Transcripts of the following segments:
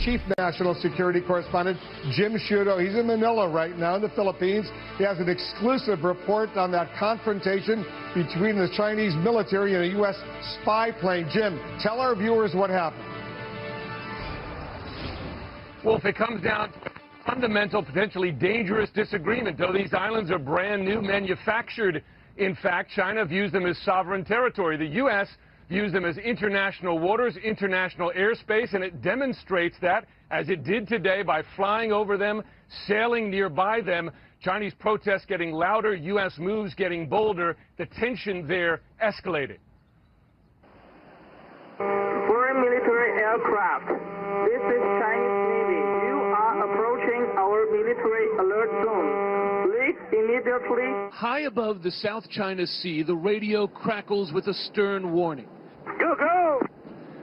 chief national security correspondent, Jim Sciutto. He's in Manila right now in the Philippines. He has an exclusive report on that confrontation between the Chinese military and a U.S. spy plane. Jim, tell our viewers what happened. Well, if it comes down to a fundamental, potentially dangerous disagreement, though these islands are brand new, manufactured, in fact, China views them as sovereign territory. The U.S. views them as international waters, international airspace, and it demonstrates that, as it did today, by flying over them, sailing nearby them. Chinese protests getting louder, U.S. moves getting bolder. The tension there escalated. Foreign military aircraft. This is Chinese Navy. You are approaching our military alert zone. Leave immediately. High above the South China Sea, the radio crackles with a stern warning. Go, go!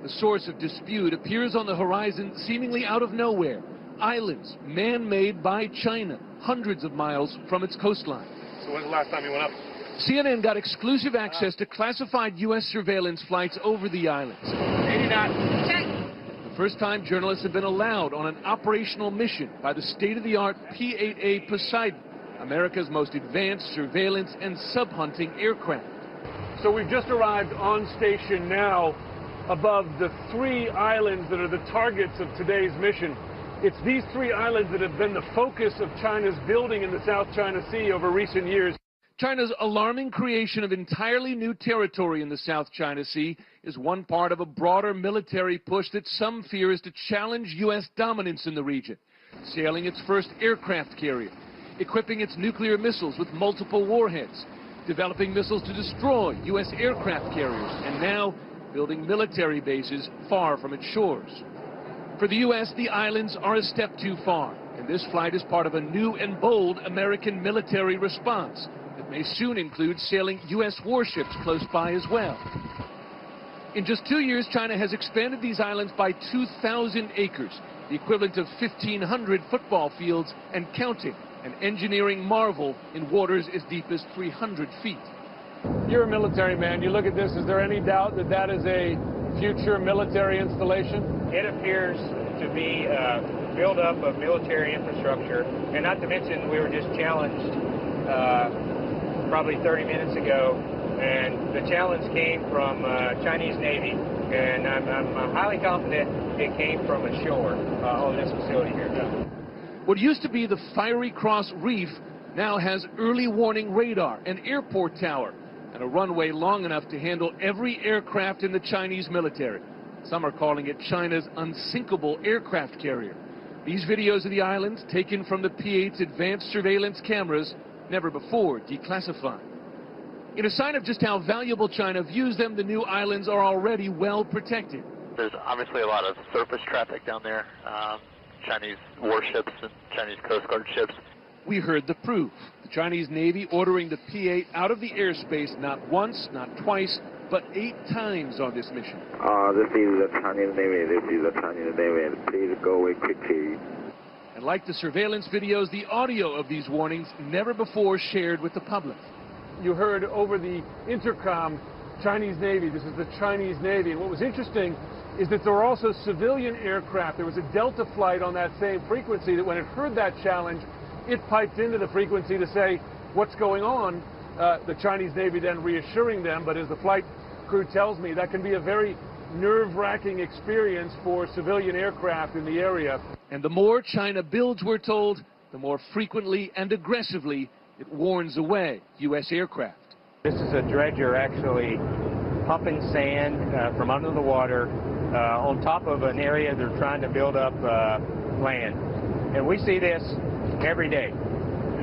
The source of dispute appears on the horizon seemingly out of nowhere. Islands, man-made by China, hundreds of miles from its coastline. So when's the last time you went up? CNN got exclusive access to classified U.S. surveillance flights over the islands. 80 knots. Check. The first time journalists have been allowed on an operational mission by the state-of-the-art P-8A Poseidon, America's most advanced surveillance and sub-hunting aircraft. So we've just arrived on station now above the 3 islands that are the targets of today's mission. It's these 3 islands that have been the focus of China's building in the South China Sea over recent years. China's alarming creation of entirely new territory in the South China Sea is one part of a broader military push that some fear is to challenge U.S. dominance in the region. Sailing its first aircraft carrier, equipping its nuclear missiles with multiple warheads, developing missiles to destroy U.S. aircraft carriers, and now building military bases far from its shores. For the U.S., the islands are a step too far, and this flight is part of a new and bold American military response that may soon include sailing U.S. warships close by as well. In just 2 years, China has expanded these islands by 2,000 acres, the equivalent of 1,500 football fields and counting, an engineering marvel in waters as deep as 300 feet. You're a military man. You look at this, is there any doubt that that is a future military installation? It appears to be a buildup of military infrastructure, and not to mention we were just challenged probably 30 minutes ago, and the challenge came from Chinese Navy, and I'm highly confident it came from ashore on this facility here. What used to be the Fiery Cross Reef now has early warning radar, an airport tower, and a runway long enough to handle every aircraft in the Chinese military. Some are calling it China's unsinkable aircraft carrier. These videos of the islands, taken from the P-8's advanced surveillance cameras, never before declassified. In a sign of just how valuable China views them, the new islands are already well protected. There's obviously a lot of surface traffic down there, Chinese warships and Chinese Coast Guard ships. We heard the proof. The Chinese Navy ordering the P-8 out of the airspace not once, not twice, but 8 times on this mission. This is the Chinese Navy. This is the Chinese Navy. Please go away quickly. And like the surveillance videos, the audio of these warnings never before shared with the public. You heard over the intercom, Chinese Navy, this is the Chinese Navy. And what was interesting is that there were also civilian aircraft. There was a Delta flight on that same frequency that when it heard that challenge, it piped into the frequency to say, what's going on? The Chinese Navy then reassuring them, but as the flight crew tells me, that can be a very nerve-wracking experience for civilian aircraft in the area. And the more China builds, we're told, the more frequently and aggressively it warns away U.S. aircraft. This is a dredger actually pumping sand from under the water on top of an area they're trying to build up land. And we see this every day.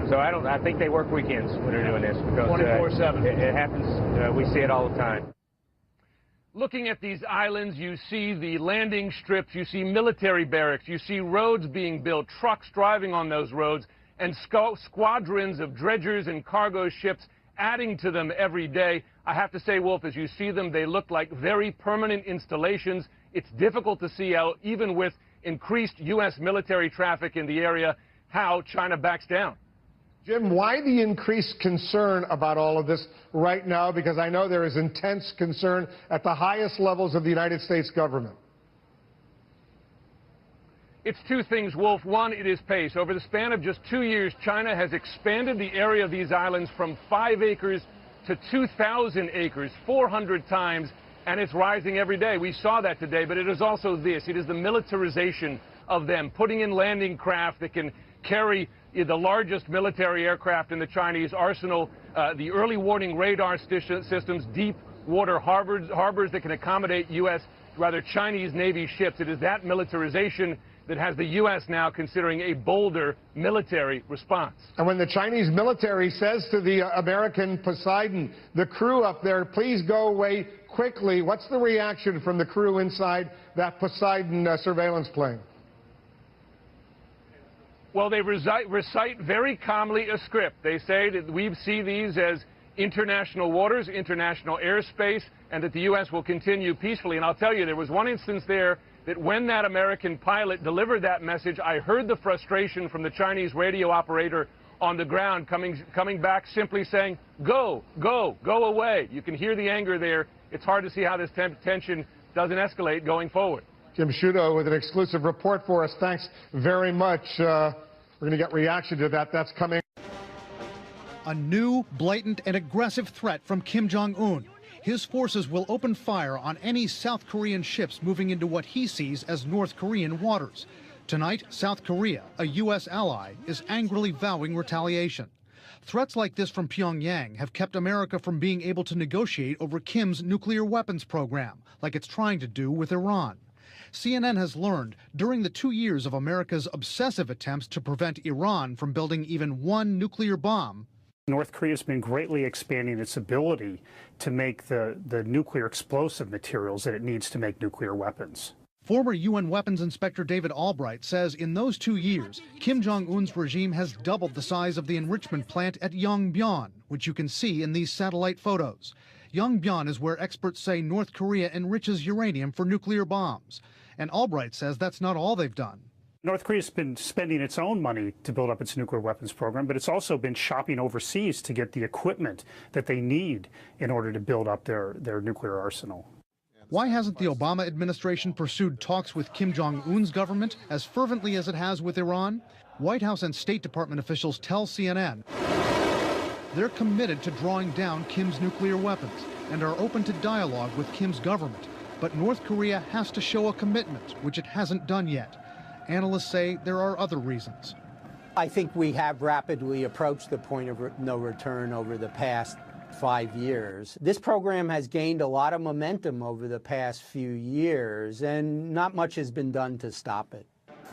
So I think they work weekends when they're doing this, because 24/7. It happens, we see it all the time. Looking at these islands, you see the landing strips, you see military barracks, you see roads being built, trucks driving on those roads, and squadrons of dredgers and cargo ships adding to them every day. I have to say, Wolf, as you see them, they look like very permanent installations. It's difficult to see how, even with increased U.S. military traffic in the area, how China backs down. Jim, why the increased concern about all of this right now? Because I know there is intense concern at the highest levels of the United States government. It's two things, Wolf. One, it is pace. Over the span of just 2 years, China has expanded the area of these islands from 5 acres to 2,000 acres, 400 times, and it's rising every day. We saw that today, but it is also this. It is the militarization of them, putting in landing craft that can carry the largest military aircraft in the Chinese arsenal, the early warning radar systems, deep water harbors that can accommodate Chinese Navy ships. It is that militarization that has the U.S. now considering a bolder military response. And when the Chinese military says to the American Poseidon, the crew up there, please go away quickly, what's the reaction from the crew inside that Poseidon surveillance plane? Well, they recite very calmly a script. They say that we see these as international waters, international airspace, and that the U.S. will continue peacefully. And I'll tell you, there was one instance there that when that American pilot delivered that message, I heard the frustration from the Chinese radio operator on the ground coming back simply saying, go, go, go away. You can hear the anger there. It's hard to see how this tension doesn't escalate going forward. Jim Sciutto with an exclusive report for us. Thanks very much. We're going to get reaction to that. That's coming. A new, blatant, and aggressive threat from Kim Jong-un. His forces will open fire on any South Korean ships moving into what he sees as North Korean waters. Tonight, South Korea, a U.S. ally, is angrily vowing retaliation. Threats like this from Pyongyang have kept America from being able to negotiate over Kim's nuclear weapons program, like it's trying to do with Iran. CNN has learned during the 2 years of America's obsessive attempts to prevent Iran from building even one nuclear bomb, North Korea has been greatly expanding its ability to make the nuclear explosive materials that it needs to make nuclear weapons. Former UN Weapons Inspector David Albright says in those 2 years, Kim Jong-un's regime has doubled the size of the enrichment plant at Yongbyon, which you can see in these satellite photos. Yongbyon is where experts say North Korea enriches uranium for nuclear bombs. And Albright says that's not all they've done. North Korea's been spending its own money to build up its nuclear weapons program, but it's also been shopping overseas to get the equipment that they need in order to build up their nuclear arsenal. Why hasn't the Obama administration pursued talks with Kim Jong-un's government as fervently as it has with Iran? White House and State Department officials tell CNN they're committed to drawing down Kim's nuclear weapons and are open to dialogue with Kim's government. But North Korea has to show a commitment, which it hasn't done yet. Analysts say there are other reasons. I think we have rapidly approached the point of no return over the past 5 years. This program has gained a lot of momentum over the past few years, and not much has been done to stop it.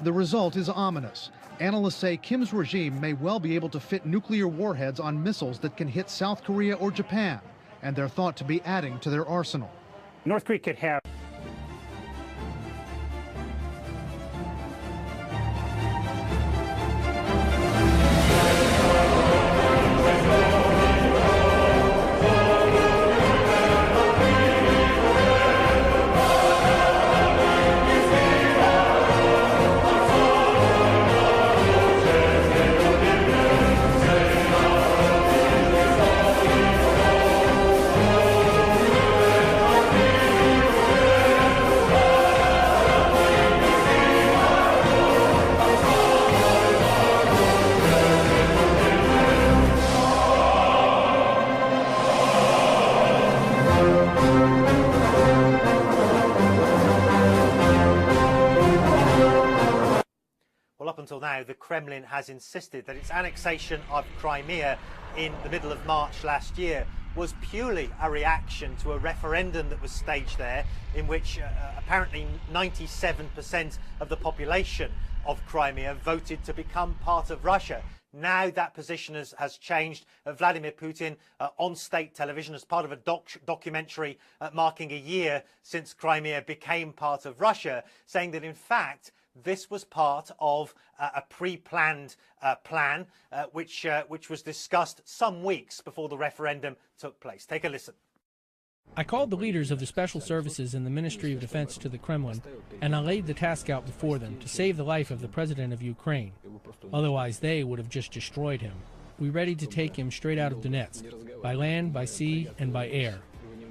The result is ominous. Analysts say Kim's regime may well be able to fit nuclear warheads on missiles that can hit South Korea or Japan, and they're thought to be adding to their arsenal. North Korea could have until now, the Kremlin has insisted that its annexation of Crimea in the middle of March last year was purely a reaction to a referendum that was staged there, in which apparently 97% of the population of Crimea voted to become part of Russia. Now that position has changed. Vladimir Putin on state television as part of a documentary marking a year since Crimea became part of Russia, saying that in fact this was part of a pre-planned plan which was discussed some weeks before the referendum took place. Take a listen. I called the leaders of the special services and the Ministry of Defense to the Kremlin, and I laid the task out before them to save the life of the president of Ukraine. Otherwise, they would have just destroyed him. We readied to take him straight out of Donetsk, by land, by sea, and by air.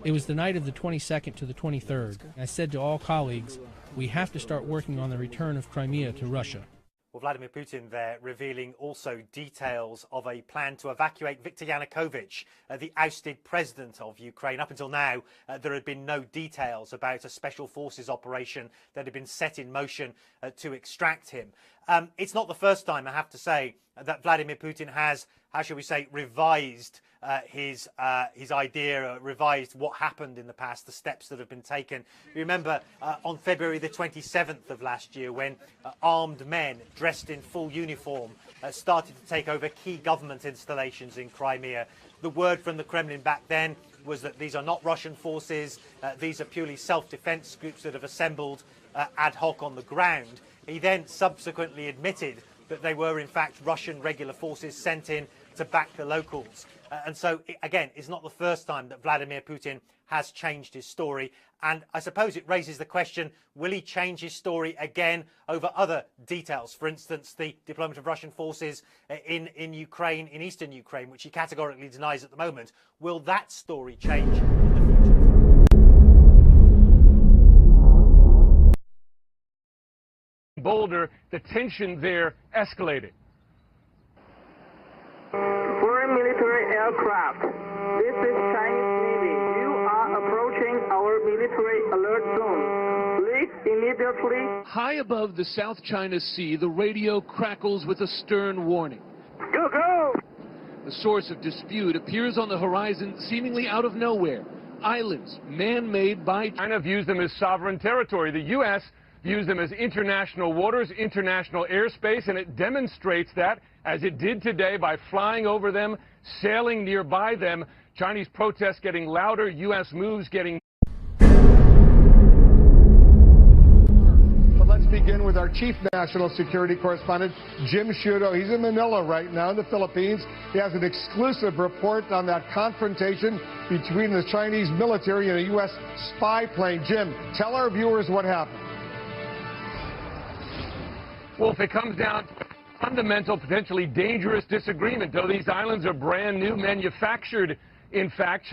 It was the night of the 22nd to the 23rd. I said to all colleagues, We have to start working on the return of Crimea to Russia. Well, Vladimir Putin there revealing also details of a plan to evacuate Viktor Yanukovych, the ousted president of Ukraine. Up until now, there had been no details about a special forces operation that had been set in motion to extract him. It's not the first time, I have to say, that Vladimir Putin has, how shall we say, revised his idea, revised what happened in the past, the steps that have been taken. You remember on February the 27th of last year when armed men dressed in full uniform started to take over key government installations in Crimea. The word from the Kremlin back then was that these are not Russian forces, these are purely self-defense groups that have assembled ad hoc on the ground. He then subsequently admitted that they were in fact Russian regular forces sent in to back the locals. And so, again, it's not the first time that Vladimir Putin has changed his story. And I suppose it raises the question, will he change his story again over other details? For instance, the deployment of Russian forces in Ukraine, in eastern Ukraine, which he categorically denies at the moment. Will that story change in the future? Boulder, the tension there escalated. Foreign military aircraft. This is Chinese Navy. You are approaching our military alert zone. Leave immediately. High above the South China Sea, the radio crackles with a stern warning. Go, go! The source of dispute appears on the horizon seemingly out of nowhere. Islands, man-made by China views them as sovereign territory. The U.S. views them as international waters, international airspace, and it demonstrates that, as it did today, by flying over them, sailing nearby them. Chinese protests getting louder, U.S. moves getting... But let's begin with our chief national security correspondent, Jim Sciutto. He's in Manila right now in the Philippines. He has an exclusive report on that confrontation between the Chinese military and a U.S. spy plane. Jim, tell our viewers what happened. Well, if it comes down to a fundamental, potentially dangerous disagreement, though these islands are brand new, manufactured, in fact,